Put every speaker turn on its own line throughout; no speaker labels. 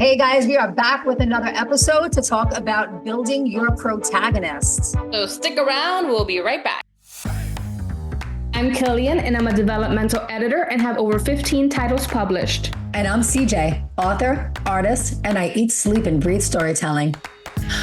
Hey guys, we are back with another episode to talk about building your protagonist.
So stick around, we'll be right back.
I'm Killian, and I'm a developmental editor and have over 15 titles published.
And I'm CJ, author, artist, and I eat, sleep, and breathe storytelling.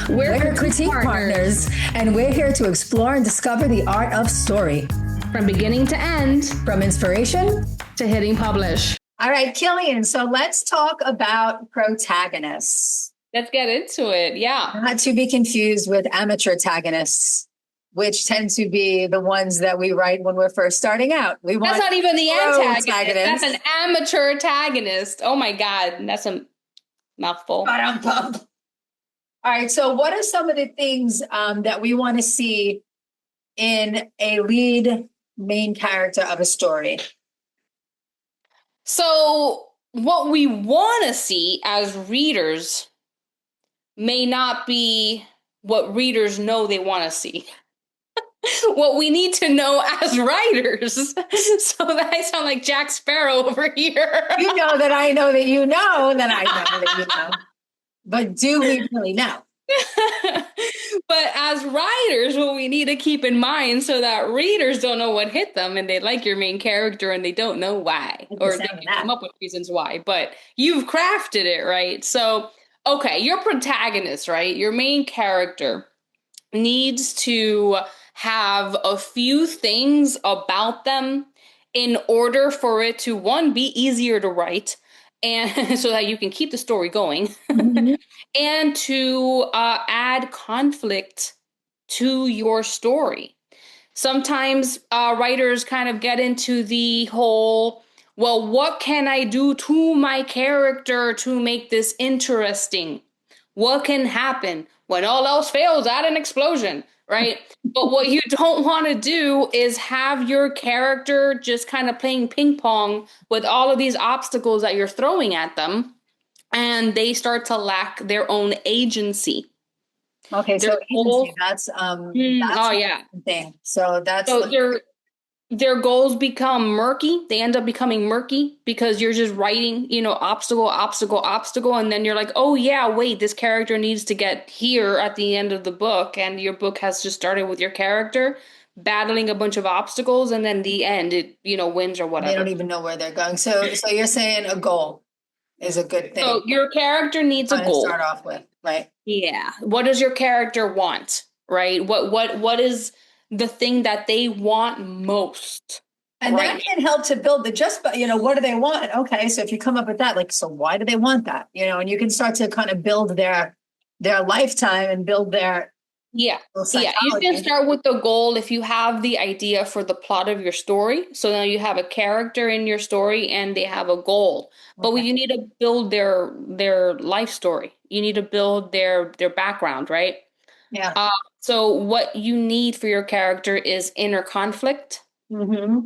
We're critique partners, and we're here to explore and discover the art of story.
From beginning to end.
From inspiration
to hitting publish.
All right, Killian, so let's talk about protagonists.
Let's get into it, yeah.
Not to be confused with amateur protagonists, which tend to be the ones that we write when we're first starting out.
That's not even the antagonist. That's an amateur antagonist. Oh my God, that's a mouthful.
All right, so what are some of the things that we want to see in a lead main character of a story?
So what we want to see as readers may not be what readers know they want to see. What we need to know as writers. So that I sound like Jack Sparrow over here.
You know that I know that you know that I know that you know. But do we really know?
But as writers, what we need to keep in mind so that readers don't know what hit them and they like your main character and they don't know why. Or they can come up with reasons why. But you've crafted it, right? So, okay, your protagonist, right? Your main character needs to have a few things about them in order for it to, one, be easier to write, and so that you can keep the story going, mm-hmm. and to add conflict to your story. Sometimes writers kind of get into the whole, well, what can I do to my character to make this interesting? What can happen? When all else fails, add an explosion, right? But what you don't want to do is have your character just kind of playing ping pong with all of these obstacles that you're throwing at them, and they start to lack their own agency.
Okay, so agency, that's thing. So that's
their goals become murky. They end up becoming murky because you're just writing, obstacle, and then you're like, oh yeah, wait, this character needs to get here at the end of the book, and your book has just started with your character battling a bunch of obstacles, and then the end, it wins or whatever.
They don't even know where they're going. So you're saying a goal is a good thing.
So your character needs a goal
to start off with, right?
Yeah. What does your character want, right? What is the thing that they want most?
And right? That can help to build what do they want? Okay, so if you come up with that, so why do they want that? And you can start to kind of build their lifetime and build their
Yeah. You can start with the goal if you have the idea for the plot of your story. So now you have a character in your story and they have a goal. But you need to build their life story. You need to build their background, right?
Yeah.
So what you need for your character is inner conflict.
Mm-hmm.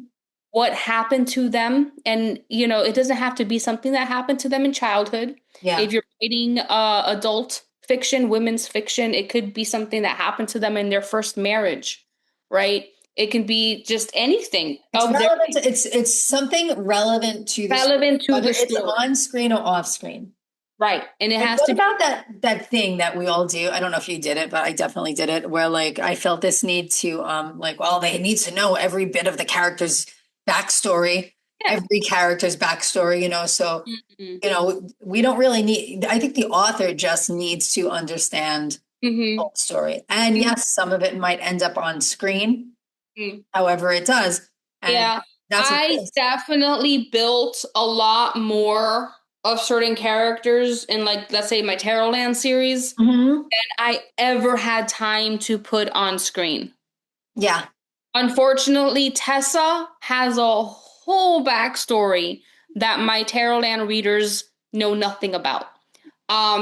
What happened to them? And, it doesn't have to be something that happened to them in childhood.
Yeah.
If you're writing adult fiction, women's fiction, it could be something that happened to them in their first marriage, right? It can be just anything.
It's something relevant to the story. It's on screen or off screen.
Right. And it has
to about that thing that we all do. I don't know if you did it, but I definitely did it, where I felt this need to they need to know every bit of the character's backstory. Yeah. Every character's backstory, so, mm-hmm. We don't really need, I think the author just needs to understand the whole story. And yes, some of it might end up on screen, however it does. And
I definitely built a lot more of certain characters in let's say my Tarotland series than I ever had time to put on screen.
Yeah.
Unfortunately, Tessa has a whole backstory that my Tarotland readers know nothing about.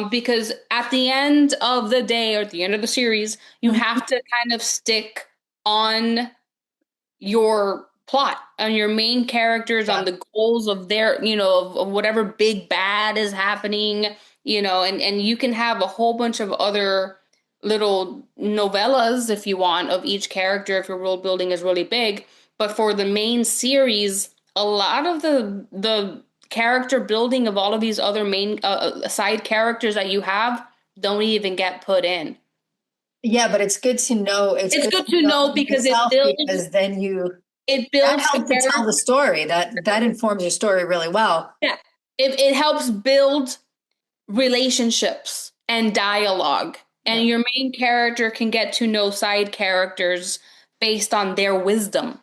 Because at the end of the day or at the end of the series, you have to kind of stick on your plot, on your main characters, on the goals of their, of whatever big bad is happening, and you can have a whole bunch of other little novellas if you want of each character if your world building is really big. But for the main series, a lot of the character building of all of these other main side characters that you have don't even get put in.
Yeah, but it's good to know. It's
good to know because
because then
it
that
builds
helps to tell the story. That informs your story really well.
Yeah, it helps build relationships and dialogue, and your main character can get to know side characters based on their wisdom.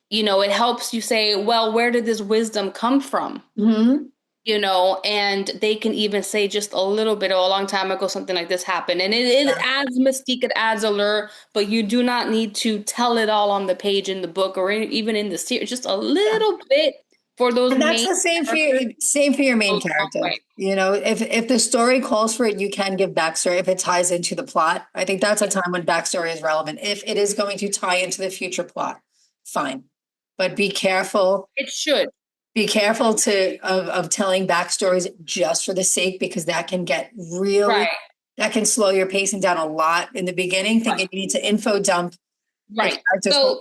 It helps you say, well, where did this wisdom come from?
Mm-hmm.
And they can even say just a little bit, a long time ago, something like this happened. And it adds mystique, it adds allure, but you do not need to tell it all on the page in the book or even in the series, just a little bit for those
and that's the same for your main character. If the story calls for it, you can give backstory if it ties into the plot. I think that's a time when backstory is relevant. If it is going to tie into the future plot, fine. But be careful.
It should.
Be careful of telling backstories just for the sake, because that can get that can slow your pacing down a lot in the beginning, thinking you need to info dump.
Right. So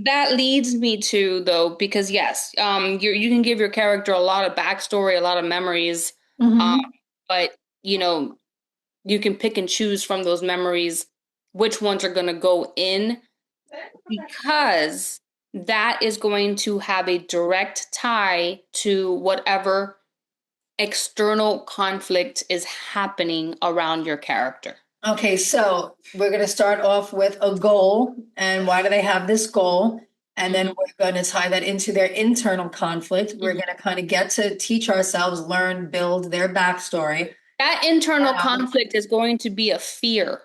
that leads me to, though, because yes, you can give your character a lot of backstory, a lot of memories, but you can pick and choose from those memories which ones are going to go in, because that is going to have a direct tie to whatever external conflict is happening around your character.
Okay, so we're going to start off with a goal, and why do they have this goal? And then we're going to tie that into their internal conflict. We're going to kind of get to teach ourselves, learn, build their backstory.
That internal conflict is going to be a fear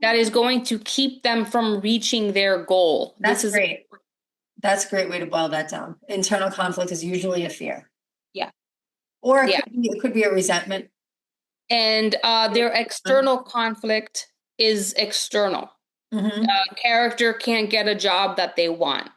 that is going to keep them from reaching their goal.
That's great. That's a great way to boil that down. Internal conflict is usually a fear.
Yeah.
Or it could be a resentment.
And their external conflict is external. Character can't get a job that they want.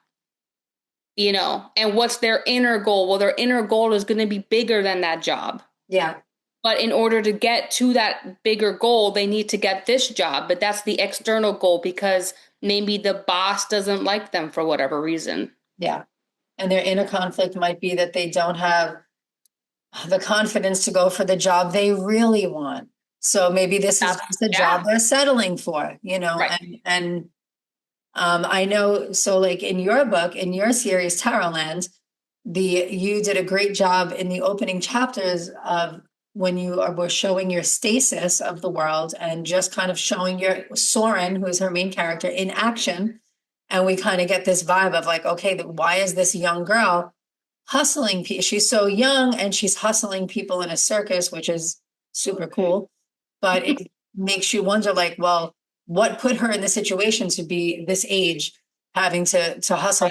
And what's their inner goal? Well, their inner goal is going to be bigger than that job.
Yeah.
But in order to get to that bigger goal, they need to get this job. But that's the external goal, because maybe the boss doesn't like them for whatever reason.
Yeah. And their inner conflict might be that they don't have the confidence to go for the job they really want. So maybe this is just the job they're settling for,
Right.
And I know, so like in your book, in your series, Tarotland, you did a great job in the opening chapters of when you were showing your stasis of the world and just kind of showing your Soren, who is her main character, in action. And we kind of get this vibe of like, okay, why is this young girl hustling? She's so young and she's hustling people in a circus, which is super cool. But it makes you wonder, like, well, what put her in the situation to be this age, having to hustle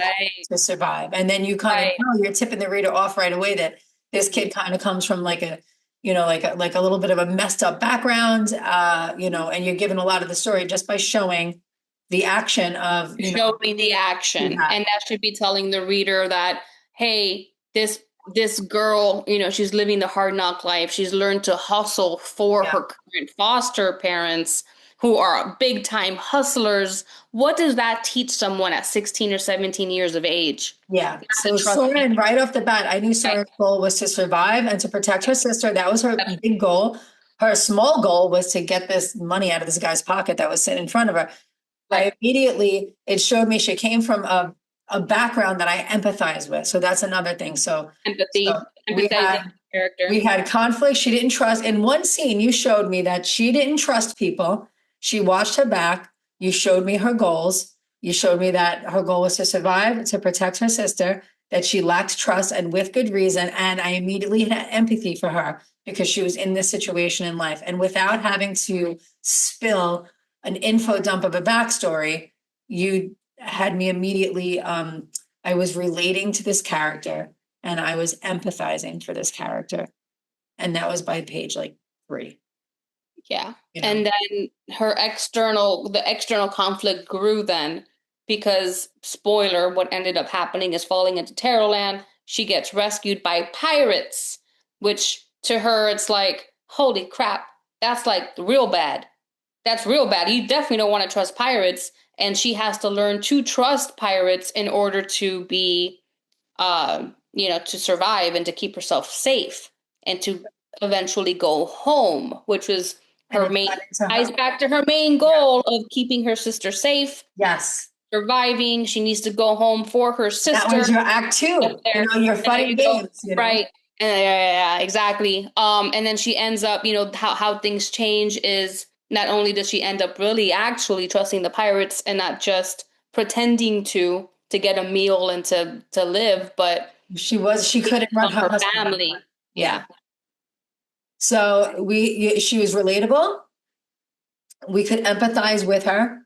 to survive? And then you kind of know, you're tipping the reader off right away that this kid kind of comes from like a little bit of a messed up background, and you're given a lot of the story just by showing the action of
showing the action. And that should be telling the reader that, hey, this girl, she's living the hard knock life. She's learned to hustle for her current foster parents, who are big time hustlers. What does that teach someone at 16 or 17 years of age?
Yeah. So Soren, right off the bat, I knew Soren's goal was to survive and to protect her sister. That was her big goal. Her small goal was to get this money out of this guy's pocket that was sitting in front of her. Right. It showed me she came from a background that I empathize with. So that's another thing. So
empathy.
We had conflict. She didn't trust. In one scene, you showed me that she didn't trust people. She watched her back. You showed me her goals. You showed me that her goal was to survive, to protect her sister, that she lacked trust, and with good reason. And I immediately had empathy for her because she was in this situation in life. And without having to spill an info dump of a backstory, you had me immediately, I was relating to this character and I was empathizing for this character. And that was by page like 3.
Yeah. And then the external conflict grew then, because spoiler, what ended up happening is falling into Tarotland. She gets rescued by pirates, which to her, it's like, holy crap, that's like real bad. That's real bad. You definitely don't want to trust pirates. And she has to learn to trust pirates in order to be to survive and to keep herself safe and to eventually go home, which was her main, ties back to her main goal of keeping her sister safe.
Yes.
Surviving. She needs to go home for her sister.
That was your act 2. Your funny games,
Right. Yeah, exactly. And then she ends up, how things change is not only does she end up really actually trusting the pirates and not just pretending to get a meal and to live, but
she couldn't run her
family. Yeah.
So she was relatable. We could empathize with her.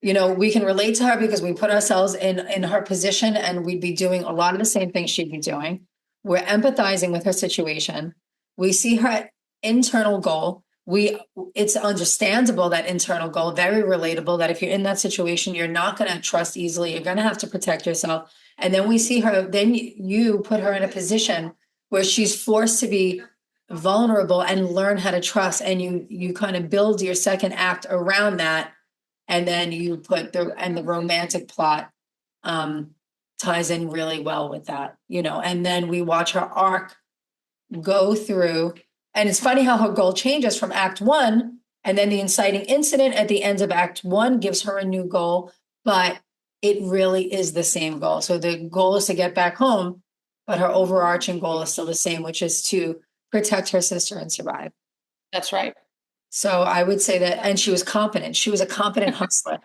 We can relate to her because we put ourselves in her position, and we'd be doing a lot of the same things she'd be doing. We're empathizing with her situation. We see her internal goal. It's understandable, that internal goal, very relatable, that if you're in that situation, you're not going to trust easily. You're going to have to protect yourself. And then we see her, then you put her in a position where she's forced to be vulnerable and learn how to trust. And you kind of build your second act around that. And then you put the romantic plot ties in really well with that, and then we watch her arc go through. And it's funny how her goal changes from act 1, and then the inciting incident at the end of act 1 gives her a new goal, but it really is the same goal. So the goal is to get back home, but her overarching goal is still the same, which is to protect her sister and survive.
That's right.
So I would say that, and she was competent. She was a competent hustler.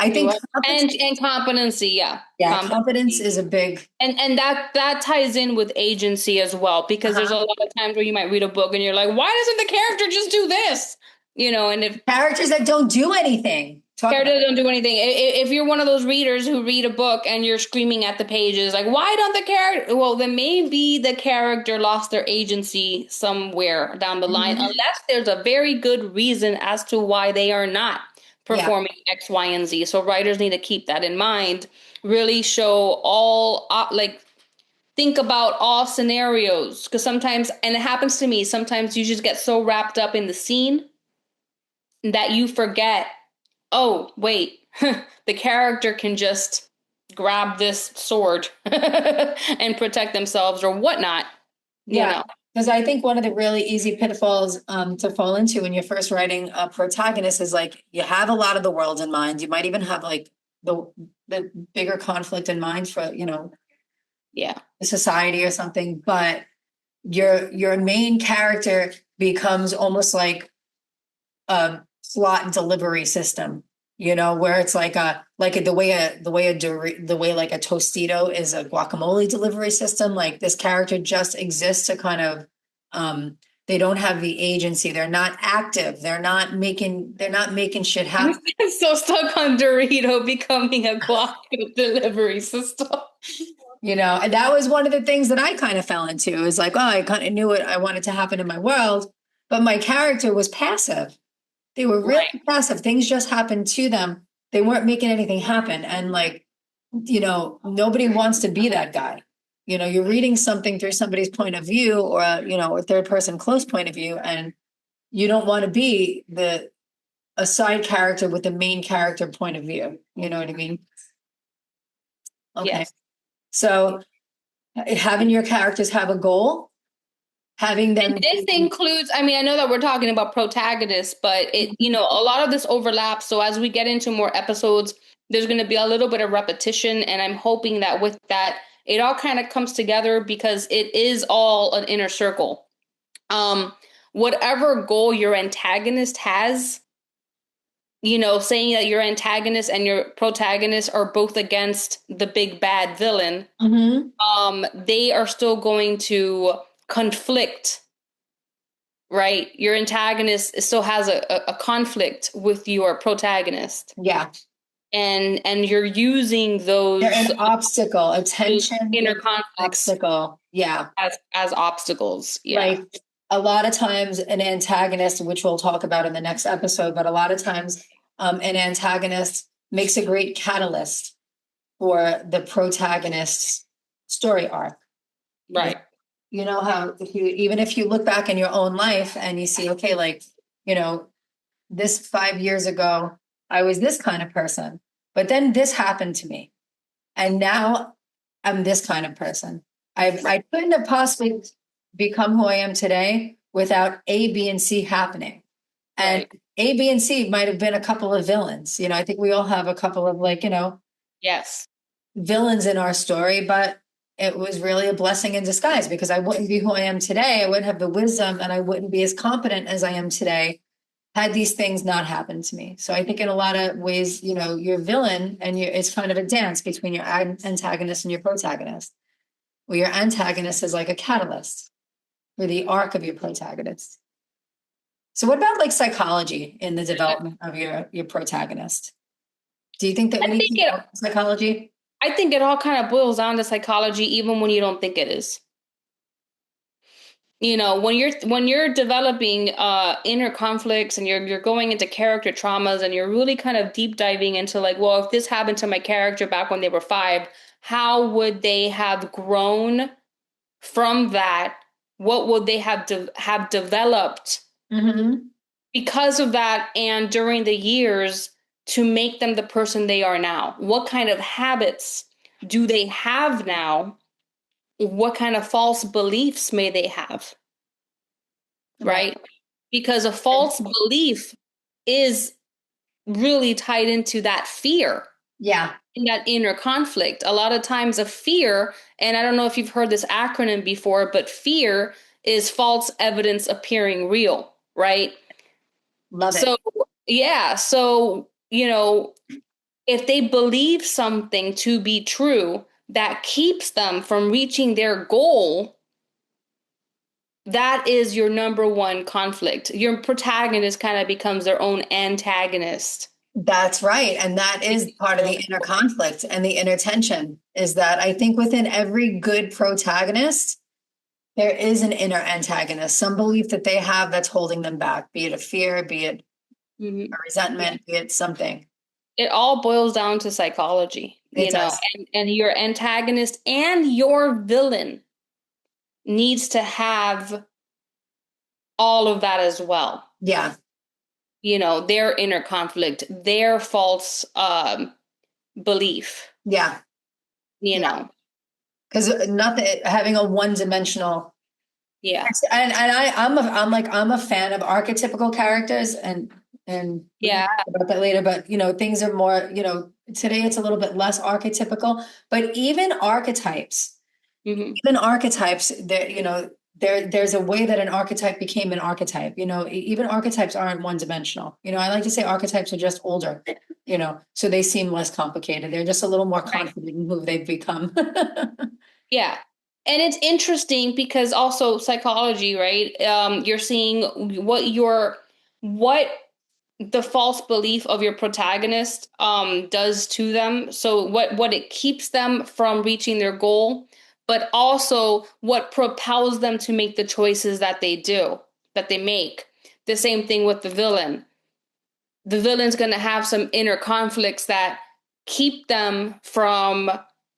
I think
and competency, yeah.
Competence is a big,
and that ties in with agency as well, because there's a lot of times where you might read a book and you're like, why doesn't the character just do this? And if
characters that don't do anything.
Characters don't do anything. If you're one of those readers who read a book and you're screaming at the pages, like, why don't the character? Well, then maybe the character lost their agency somewhere down the line, unless there's a very good reason as to why they are not performing X, Y, and Z. So writers need to keep that in mind. Really show think about all scenarios, because sometimes, and it happens to me, sometimes you just get so wrapped up in the scene that you forget, oh, wait, the character can just grab this sword and protect themselves or whatnot.
Yeah. Because I think one of the really easy pitfalls to fall into when you're first writing a protagonist is like, you have a lot of the world in mind. You might even have like the bigger conflict in mind for, the society or something, but your main character becomes almost like a plot delivery system, where it's like the way like a Tostito is a guacamole delivery system. Like, this character just exists to kind of, they don't have the agency. They're not active. They're not making shit happen.
I'm so stuck on Dorito becoming a guac delivery system.
And that was one of the things that I kind of fell into, is like, oh, I kind of knew what I wanted to happen in my world, but my character was passive. They were really passive. Things just happened to them. They weren't making anything happen. And nobody wants to be that guy. You're reading something through somebody's point of view, or, a third person close point of view. And you don't want to be a side character with the main character point of view. You know what I mean? Okay. Yes. So having your characters have a goal, having them.
And this includes, I know that we're talking about protagonists, but a lot of this overlaps. So as we get into more episodes, there's going to be a little bit of repetition. And I'm hoping that with that, it all kind of comes together, because it is all an inner circle. Whatever goal your antagonist has, saying that your antagonist and your protagonist are both against the big bad villain, they are still going to conflict, right? Your antagonist still has a conflict with your protagonist.
Yeah.
And you're using those.
They're an obstacle, attention,
inner conflicts.
Obstacle. Yeah.
As obstacles. Yeah.
Like, a lot of times an antagonist, which we'll talk about in the next episode, but a lot of times an antagonist makes a great catalyst for the protagonist's story arc.
Right.
How even if you look back in your own life and you see, okay, like, this 5 years ago, I was this kind of person, but then this happened to me. And now I'm this kind of person. I couldn't have possibly become who I am today without A, B, and C happening. And
Right.
A, B, and C might have been a couple of villains. I think we all have a couple of
Yes.
villains in our story, but it was really a blessing in disguise because I wouldn't be who I am today. I wouldn't have the wisdom and I wouldn't be as competent as I am today had these things not happened to me. So I think in a lot of ways, your villain and it's kind of a dance between your antagonist and your protagonist. Well, your antagonist is like a catalyst for the arc of your protagonist. So what about like psychology in the development of your protagonist? Do you think that we need to know psychology?
I think it all kind of boils down to psychology, even when you don't think it is. When you're developing inner conflicts and you're going into character traumas and you're really kind of deep diving into like, well, if this happened to my character back when they were 5, how would they have grown from that? What would they have developed because of that and during the years to make them the person they are now? What kind of habits do they have now? What kind of false beliefs may they have? Right? Because a false belief is really tied into that fear.
Yeah.
In that inner conflict. A lot of times a fear, and I don't know if you've heard this acronym before, but fear is false evidence appearing real, right?
Love it.
So, yeah. So, if they believe something to be true that keeps them from reaching their goal, that is your number one conflict. Your protagonist kind of becomes their own antagonist.
That's right. And that is part of the inner conflict and the inner tension is that I think within every good protagonist, there is an inner antagonist, some belief that they have that's holding them back, be it a fear, be it a resentment, be it something.
It all boils down to psychology, and your antagonist and your villain needs to have all of that as well.
Yeah.
Their inner conflict, their false belief.
Yeah. Because nothing having a one-dimensional.
Yeah.
And I'm a fan of archetypical characters and
yeah,
about that later, but things are more, today it's a little bit less archetypical, but even archetypes, there's a way that an archetype became an archetype. Even archetypes aren't one-dimensional. I like to say archetypes are just older, so they seem less complicated. They're just a little more confident in who they've become.
Yeah. And it's interesting because also psychology, right? You're seeing what the false belief of your protagonist does to them. So what it keeps them from reaching their goal, but also what propels them to make the choices that they make. The same thing with the villain. The villain's going to have some inner conflicts that keep them from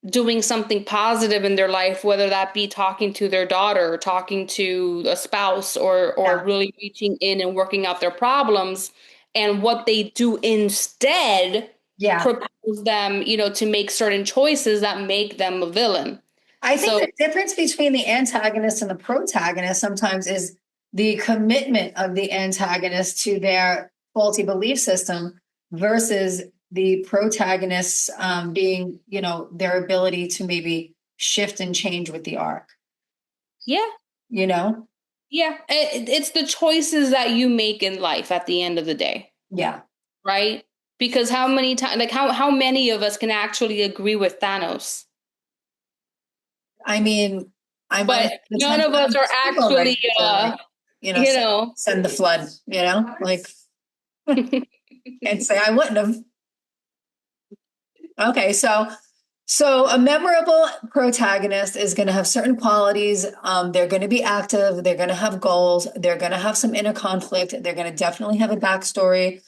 doing something positive in their life, whether that be talking to their daughter, or talking to a spouse, or really reaching in and working out their problems. And what they do instead propels them, to make certain choices that make them a villain.
I think the difference between the antagonist and the protagonist sometimes is the commitment of the antagonist to their faulty belief system versus the protagonists being, their ability to maybe shift and change with the arc.
Yeah.
Yeah.
It's the choices that you make in life at the end of the day.
Yeah.
Right? Because how many times, like how many of us can actually agree with Thanos?
I mean,
but none of us are actually,
send the flood, like, and say I wouldn't have. Okay, so a memorable protagonist is going to have certain qualities. They're going to be active. They're going to have goals. They're going to have some inner conflict. They're going to definitely have a backstory.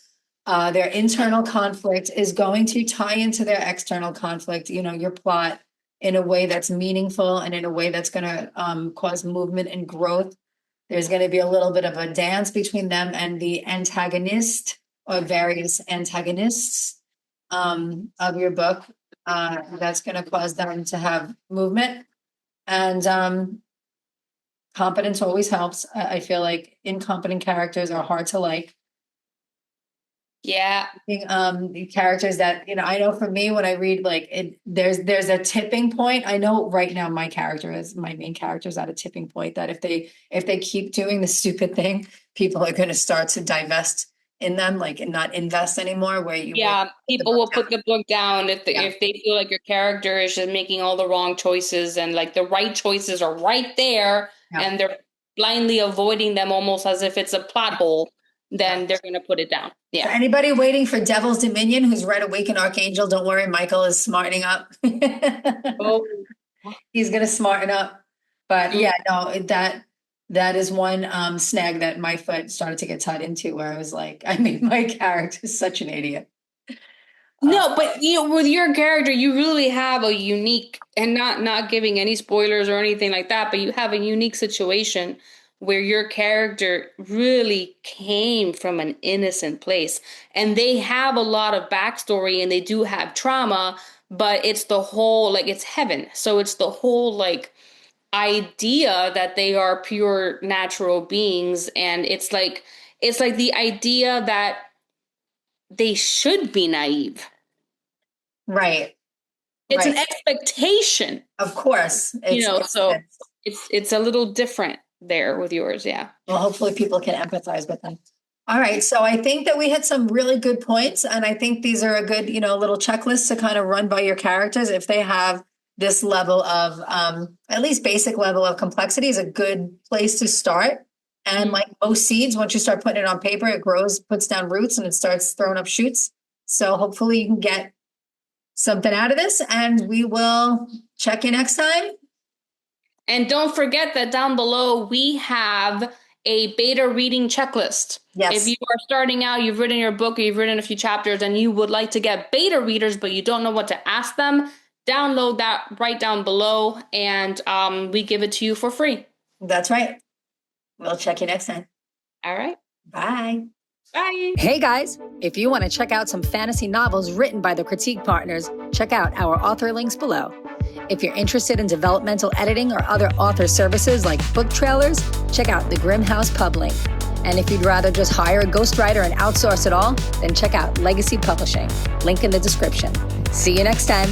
Their internal conflict is going to tie into their external conflict, your plot, in a way that's meaningful and in a way that's going to cause movement and growth. There's going to be a little bit of a dance between them and the antagonist or various antagonists of your book. That's going to cause them to have movement. And competence always helps. I feel like incompetent characters are hard to like.
Yeah.
The characters that, I know for me when I read like it, there's a tipping point. I know right now my main character is at a tipping point that if they keep doing the stupid thing, people are going to start to divest in them, like, and not invest anymore.
People will put the book down if they feel like your character is just making all the wrong choices, and like the right choices are right there, and they're blindly avoiding them almost as if it's a plot hole. Then they're going to put it down. Yeah.
For anybody waiting for Devil's Dominion who's read Awaken Archangel, don't worry, Michael is smartening up.
Oh,
he's going to smarten up. But yeah, no, that is one snag that my foot started to get tied into, where I was like, I made my character such an idiot.
No, but with your character, you really have a unique, and not giving any spoilers or anything like that, but you have a unique situation where your character really came from an innocent place, and they have a lot of backstory and they do have trauma, but it's the whole, like, it's heaven. So it's the whole, like, idea that they are pure natural beings. And it's like the idea that they should be naive.
Right.
It's an expectation.
Of course.
So it's a little different there with yours. Yeah.
Well, hopefully people can empathize with them. All right. So I think that we had some really good points, and I think these are a good, little checklist to kind of run by your characters. If they have this level of, at least basic level of complexity, is a good place to start. And like most seeds, once you start putting it on paper, it grows, puts down roots, and it starts throwing up shoots. So hopefully you can get something out of this, and we will check you next time.
And don't forget that down below, we have a beta reading checklist.
Yes.
If you are starting out, you've written your book, or you've written a few chapters, and you would like to get beta readers, but you don't know what to ask them, download that right down below, and we give it to you for free.
That's right. We'll check you next time.
All right.
Bye.
Bye.
Hey guys, if you want to check out some fantasy novels written by the Critique Partners, check out our author links below. If you're interested in developmental editing or other author services like book trailers, check out the Grimm House Pub link. And if you'd rather just hire a ghostwriter and outsource it all, then check out Legacy Publishing. Link in the description. See you next time.